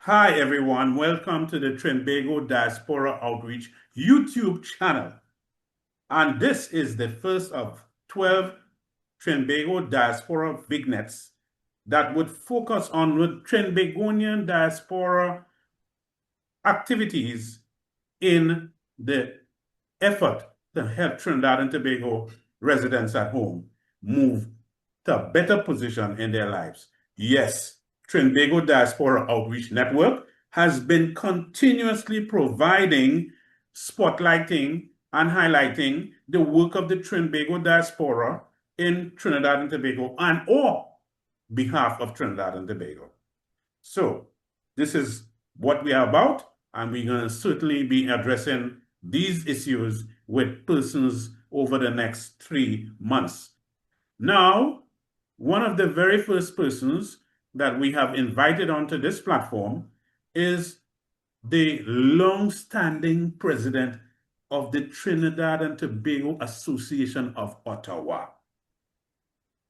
Hi, everyone. Welcome to the Trinbago Diaspora Outreach YouTube channel. And this is the first of 12 Trinbago Diaspora Vignettes that would focus on Trinbagonian diaspora activities in the effort to help Trinidad and Tobago residents at home move to a better position in their lives. Yes, Trinbago Diaspora Outreach Network has been continuously providing, spotlighting, and highlighting the work of the Trinbago diaspora in Trinidad and Tobago and on behalf of Trinidad and Tobago. So this is what we are about, and we're going to certainly be addressing these issues with persons over the next 3 months. Now, one of the very first persons that we have invited onto this platform is the long-standing president of the Trinidad and Tobago Association of Ottawa.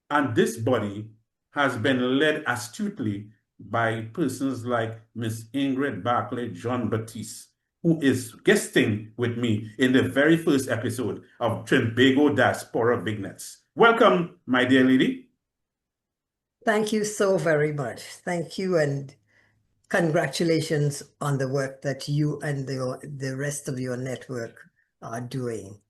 And this body has been led astutely by persons like Miss Ingrid Jean-Baptiste, who is guesting with me in the very first episode of Trinbago Diaspora Vignettes. Welcome, my dear lady. Thank you so very much. Thank you, and congratulations on the work that you and the rest of your network are doing.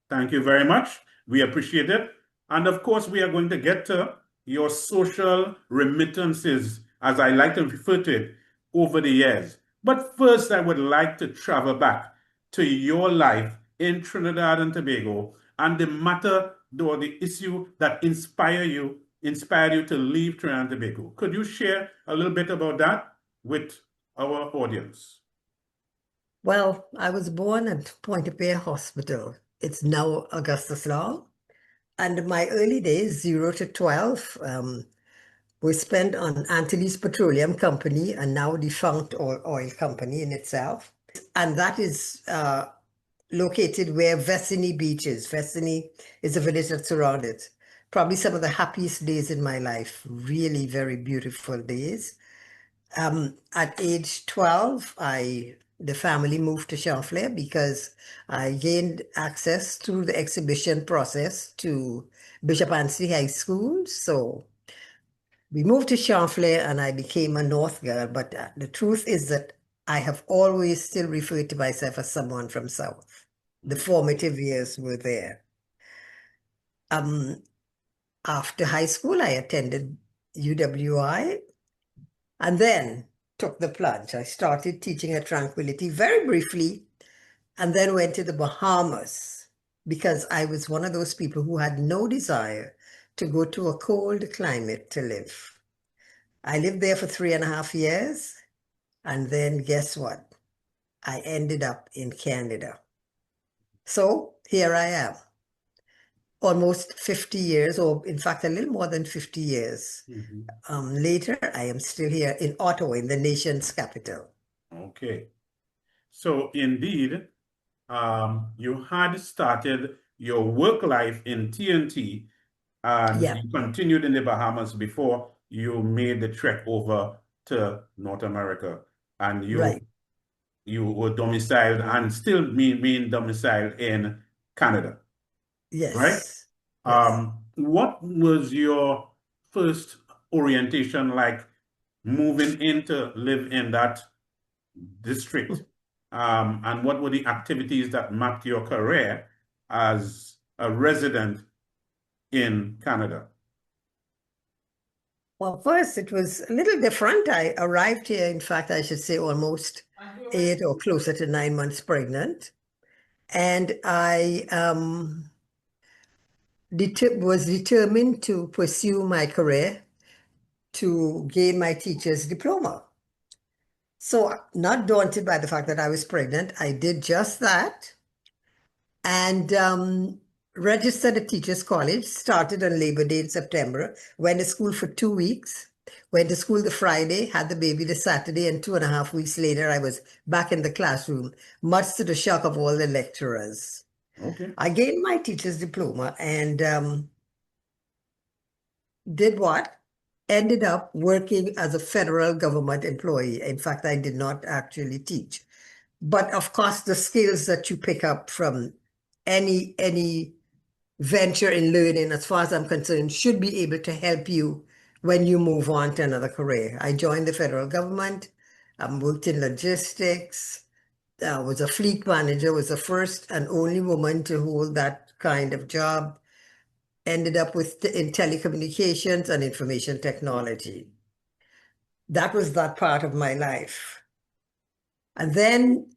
Thank you very much. We appreciate it. And of course, we are going to get to your social remittances, as I like to refer to it, over the years. But first, I would like to travel back to your life in Trinidad and Tobago and the matter or the issue that inspired you to leave Trinidad and Tobago. Could you share a little bit about that with our audience? Well, I was born at Pointe-a-Pierre Hospital. It's now Augustus Law. And my early days, 0 to 12, were spent on Antilles Petroleum Company, and now defunct oil company in itself. And that is located where Vecini Beach is. Vecini is a village that surrounds it. Probably some of the happiest days in my life, really very beautiful days. At age 12, the family moved to Champlain because I gained access through the exhibition process to Bishop Anstey High School. So we moved to Champlain and I became a North girl. But the truth is that I have always still referred to myself as someone from South. The formative years were there. After high school, I attended UWI and then took the plunge. I started teaching at Tranquility very briefly and then went to the Bahamas because I was one of those people who had no desire to go to a cold climate to live. I lived there for 3.5 years, and then guess what? I ended up in Canada. So here I am, almost 50 years, or in fact, a little more than 50 years. Later, I am still here in Ottawa, in the nation's capital. Okay. So indeed, you had started your work life in TNT and you continued in the Bahamas before you made the trek over to North America, and you were domiciled and still being domiciled in Canada. Yes. Right? What was your first orientation like moving in to live in that district? And what were the activities that mapped your career as a resident in Canada? Well, first, it was a little different. I arrived here, in fact, I should say almost 8 or closer to 9 months pregnant. And I was determined to pursue my career to gain my teacher's diploma. So not daunted by the fact that I was pregnant, I did just that and registered at Teachers College, started on Labor Day in September, went to school for 2 weeks, went to school the Friday, had the baby the Saturday, and 2.5 weeks later, I was back in the classroom, much to the shock of all the lecturers. Okay. I gained my teacher's diploma and did what? ended up working as a federal government employee. In fact, I did not actually teach. But of course, the skills that you pick up from any venture in learning, as far as I'm concerned, should be able to help you when you move on to another career. I joined the federal government, worked in logistics, was a fleet manager, was the first and only woman to hold that kind of job, ended up in telecommunications and information technology. That was that part of my life. And then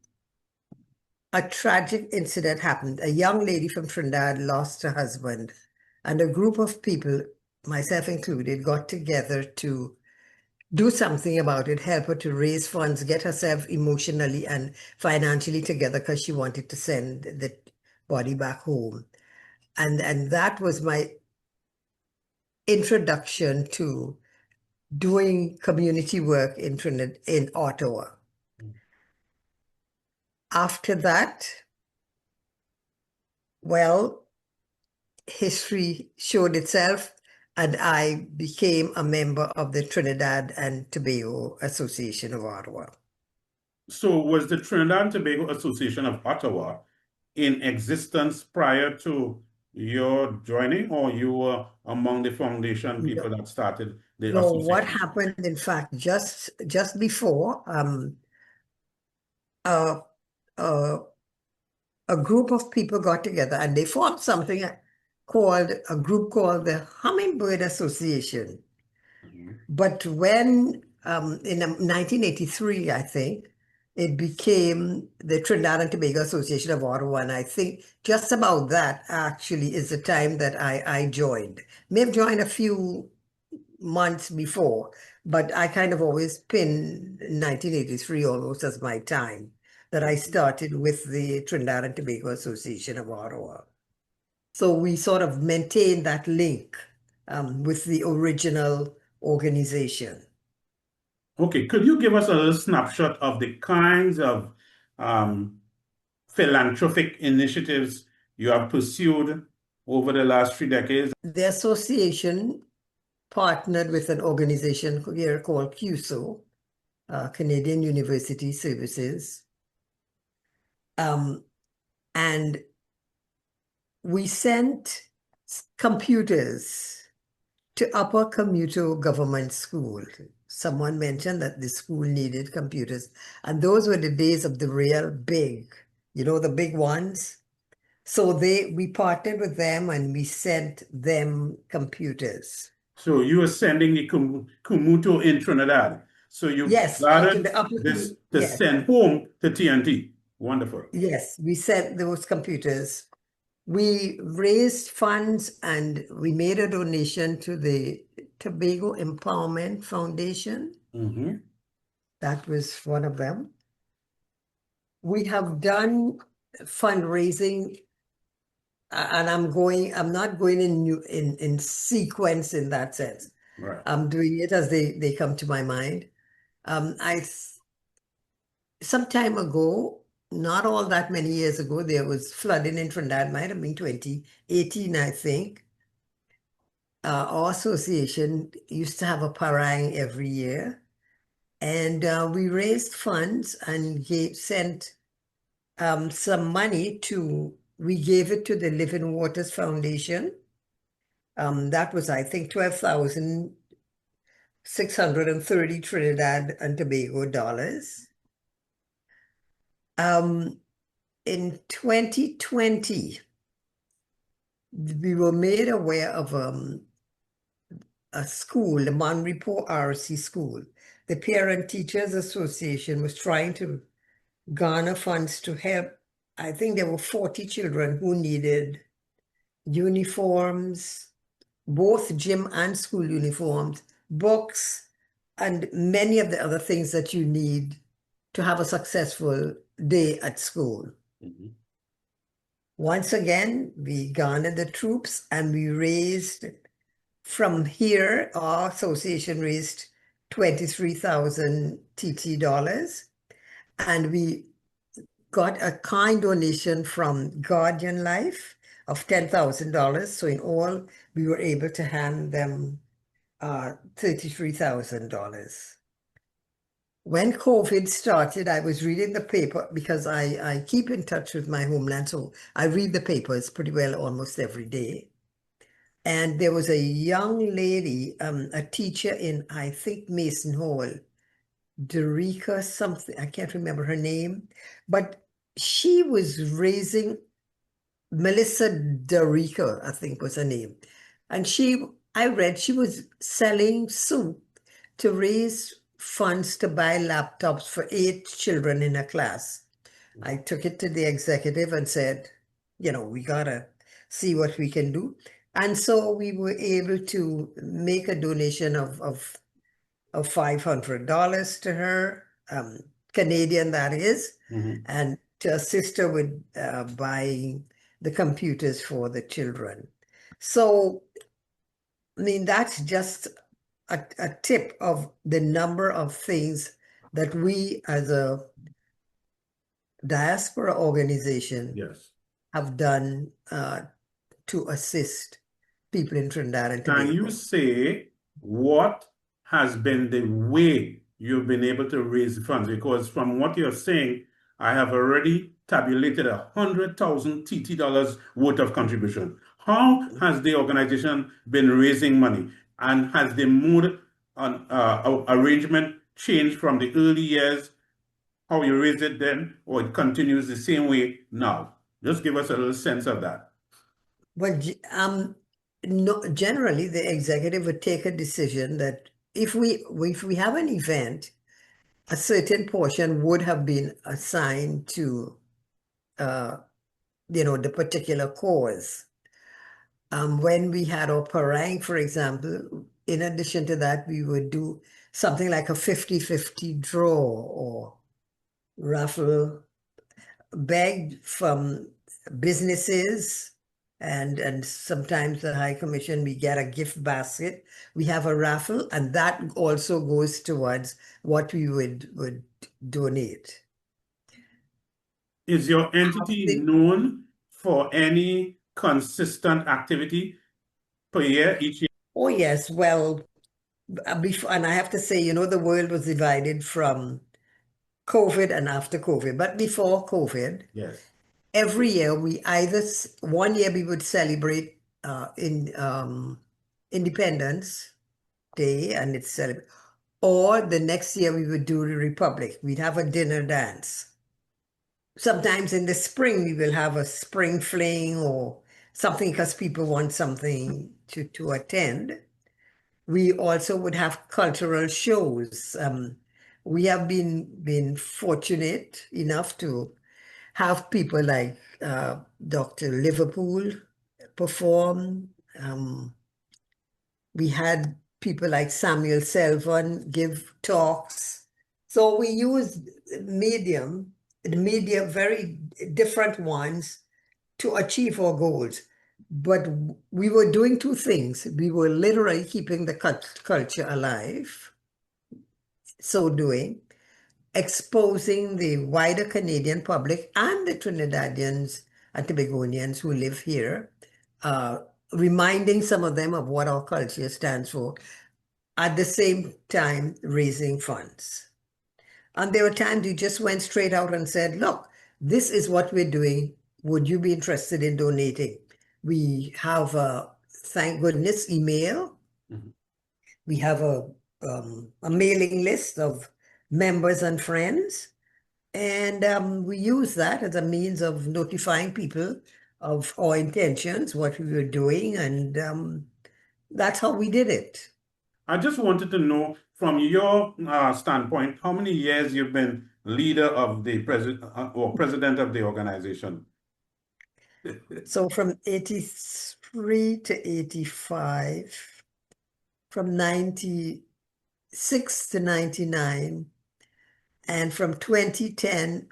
a tragic incident happened. A young lady from Trinidad lost her husband, and a group of people, myself included, got together to do something about it, help her to raise funds, get herself emotionally and financially together because she wanted to send the body back home. And that was my introduction to doing community work in Trinidad, in Ottawa. After that, well, history showed itself, and I became a member of the Trinidad and Tobago Association of Ottawa. So was the Trinidad and Tobago Association of Ottawa in existence prior to your joining, or you were among the foundation people that started the No, association? what happened, in fact, just before, a group of people got together and they formed something called a group called the Hummingbird Association. But when in 1983, I think, it became the Trinidad and Tobago Association of Ottawa, and I think just about that actually is the time that I joined. May have joined a few months before, but I kind of always pin 1983 almost as my time that I started with the Trinidad and Tobago Association of Ottawa. So we sort of maintained that link with the original organization. Okay, could you give us a little snapshot of the kinds of philanthropic initiatives you have pursued over the last 3 decades? The association partnered with an organization here called CUSO, Canadian University Services. And we sent computers to Upper Commuto Government School. Someone mentioned that the school needed computers, and those were the days of the real big, the big ones. So we partnered with them and we sent them computers. So you were sending the Kumuto in Trinidad. So you gathered this to send home to TNT. Wonderful. Yes, we sent those computers. We raised funds and we made a donation to the Tobago Empowerment Foundation. That was one of them. We have done fundraising, and I'm not going in sequence in that sense. Right. I'm doing it as they come to my mind. Some time ago, not all that many years ago, there was flooding in Trinidad, might have been 2018, I think. Our association used to have a parang every year, and we raised funds and sent some money we gave it to the Living Waters Foundation. That was, I think, 12,630 Trinidad and Tobago dollars. In 2020, we were made aware of a school, the Manripo RC School. The Parent Teachers Association was trying to garner funds to help. I think there were 40 children who needed uniforms, both gym and school uniforms, books, and many of the other things that you need to have a successful day at school. Once again, we garnered the troops and we raised, from here, our association raised 23,000 TT dollars, and we got a kind donation from Guardian Life of $10,000. So in all, we were able to hand them $33,000. When COVID started, I was reading the paper because I keep in touch with my homeland, so I read the papers pretty well almost every day. And there was a young lady, a teacher in, I think, Mason Hall, Derica something, I can't remember her name, but she was raising, Melissa Derica, I think was her name. And I read she was selling soup to raise funds to buy laptops for 8 children in a class. I took it to the executive and said, we gotta see what we can do. And so we were able to make a donation of $500 to her, Canadian that is, and to assist her with buying the computers for the children. So, I mean, that's just a tip of the number of things that we as a diaspora organization have done to assist people in Trinidad and Tobago. Can you say what has been the way you've been able to raise funds? Because from what you're saying, I have already tabulated $100,000 TT dollars worth of contribution. How has the organization been raising money? And has the mood on arrangement changed from the early years, how you raised it then, or it continues the same way now? Just give us a little sense of that. Well, no, generally the executive would take a decision that if we have an event, a certain portion would have been assigned to the particular cause. When we had our parang, for example, in addition to that, we would do something like a 50-50 draw or raffle, begged from businesses, and sometimes the High Commission, we get a gift basket. We have a raffle, and that also goes towards what we would donate. Is your entity known for any consistent activity per year, each year? Oh, yes. Well, before, and I have to say, the world was divided from COVID and after COVID. But before COVID, Yes. every year we one year we would celebrate Independence Day, and it's celebrated, or the next year we would do the Republic. We'd have a dinner dance. Sometimes in the spring we will have a spring fling or something because people want something to attend. We also would have cultural shows. We have been fortunate enough to have people like Dr. Liverpool perform. We had people like Samuel Selvon give talks. So we used media, very different ones to achieve our goals. But we were doing two things. We were literally keeping the culture alive, so doing, exposing the wider Canadian public and the Trinidadians and Tobagonians who live here, reminding some of them of what our culture stands for, at the same time raising funds. And there were times you just went straight out and said, look, this is what we're doing. Would you be interested in donating? We have a, thank goodness, email. We have a mailing list of members and friends. And we use that as a means of notifying people of our intentions, what we were doing, and that's how we did it. I just wanted to know, from your standpoint, how many years you've been leader of the president of the organization? So from 83 to 85, from 96 to 99, and from 2010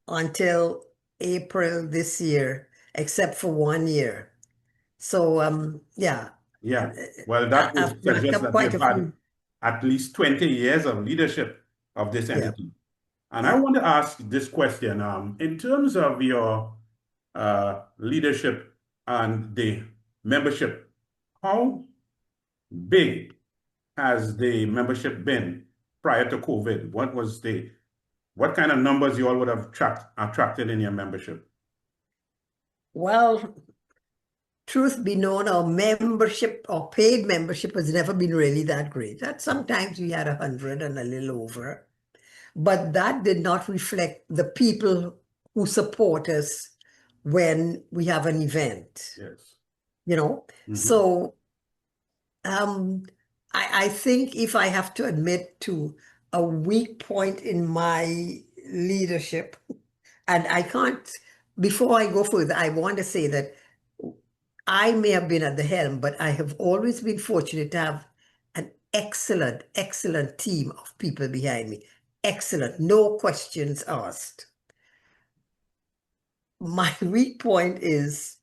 until April this year, except for 1 year. So, yeah. Yeah, well, that would suggest that you've had at least 20 years of leadership of this entity. Yeah. And I want to ask this question, in terms of your leadership and the membership, how big has the membership been prior to COVID? What kind of numbers you all would have attracted in your membership? Well, truth be known, our membership or paid membership has never been really that great. That sometimes we had 100 and a little over, but that did not reflect the people who support us when we have an event. Yes. You know, so I think if I have to admit to a weak point in my leadership, and I can't, before I go further, I want to say that I may have been at the helm, but I have always been fortunate to have an excellent, excellent team of people behind me. Excellent, no questions asked. My weak point is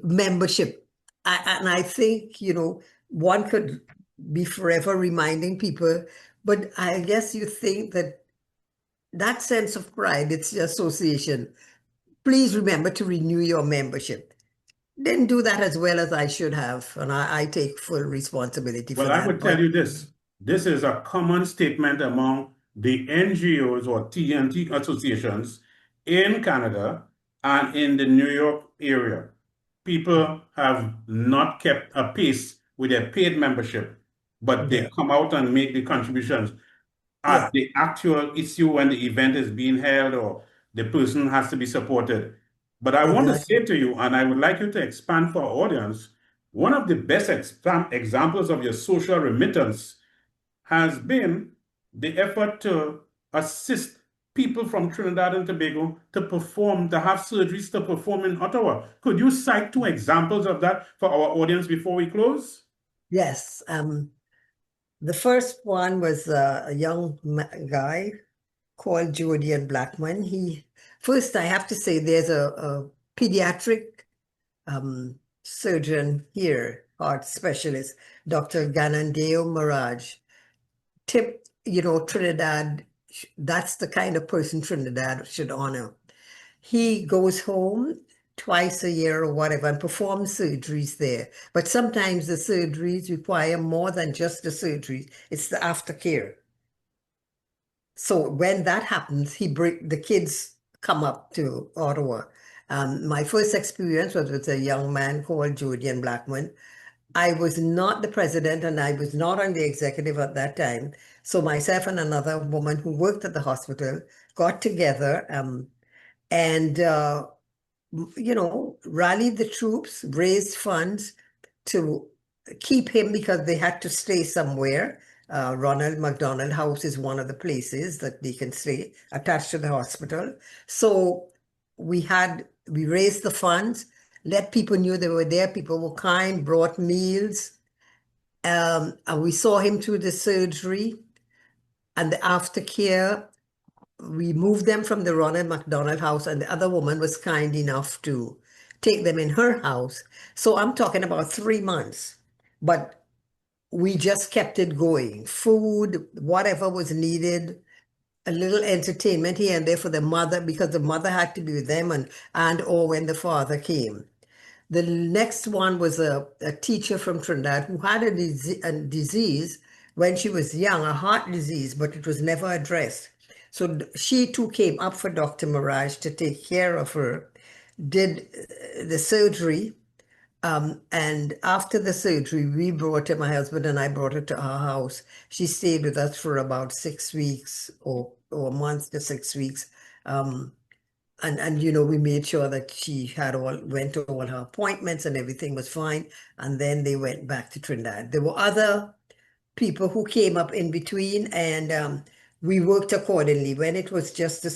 membership. And I think, you know, one could be forever reminding people, but I guess you think that that sense of pride, it's the association. Please remember to renew your membership. Didn't do that as well as I should have, and I take full responsibility for Well, that. I would tell you this. This is a common statement among the NGOs or TNT associations in Canada and in the New York area. People have not kept a pace with their paid membership, but they come out and make the contributions at the actual issue when the event is being held or the person has to be supported. But I want to say to you, and I would like you to expand for our audience, one of the best examples of your social remittance has been the effort to assist people from Trinidad and Tobago to have surgeries to perform in Ottawa. Could you cite 2 examples of that for our audience before we close? Yes. The first one was a young guy called Julian Blackman. First, I have to say there's a pediatric surgeon here, heart specialist, Dr. Gyaandeo Mirage. Trinidad, that's the kind of person Trinidad should honor. He goes home twice a year or whatever and performs surgeries there. But sometimes the surgeries require more than just the surgery. It's the aftercare. So when that happens, the kids come up to Ottawa. My first experience was with a young man called Julian Blackman. I was not the president and I was not on the executive at that time. So myself and another woman who worked at the hospital got together and rallied the troops, raised funds to keep him because they had to stay somewhere. Ronald McDonald House is one of the places that they can stay attached to the hospital. So we raised the funds, let people knew they were there. People were kind, brought meals. And we saw him through the surgery and the aftercare. We moved them from the Ronald McDonald House, and the other woman was kind enough to take them in her house. So I'm talking about 3 months, but we just kept it going. Food, whatever was needed, a little entertainment here and there for the mother, because the mother had to be with them or when the father came. The next one was a teacher from Trinidad who had a disease when she was young, a heart disease, but it was never addressed. So she too came up for Dr. Mirage to take care of her, did the surgery. And after the surgery, my husband and I brought her to our house. She stayed with us for about 6 weeks or a month to 6 weeks. And we made sure that she went to all her appointments and everything was fine. And then they went back to Trinidad. There were other people who came up in between, and we worked accordingly. When it was just to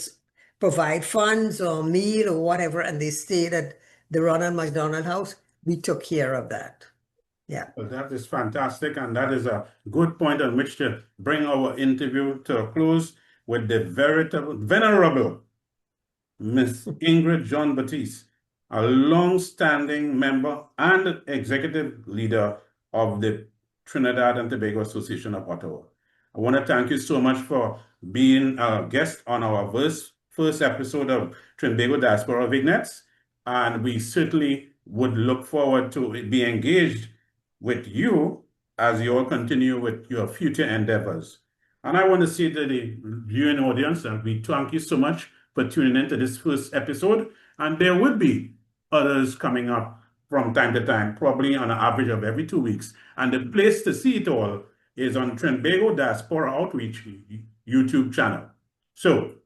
provide funds or meal or whatever, and they stayed at the Ronald McDonald House, we took care of that. Yeah. Well, that is fantastic, and that is a good point on which to bring our interview to a close with the venerable Miss Ingrid Jean-Baptiste, a long-standing member and executive leader of the Trinidad and Tobago Association of Ottawa. I want to thank you so much for being a guest on our first episode of Trinbago Diaspora Vignettes, and we certainly would look forward to be engaged with you as you all continue with your future endeavors. And I want to say to the viewing audience that we thank you so much for tuning into this first episode. And there will be others coming up from time to time, probably on an average of every 2 weeks. And the place to see it all is on Trinbago Diaspora Outreach YouTube channel. So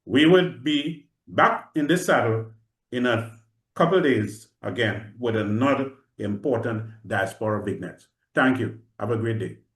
we will be back in this saddle in a couple of days again with another important diaspora vignette. Thank you. Have a great day.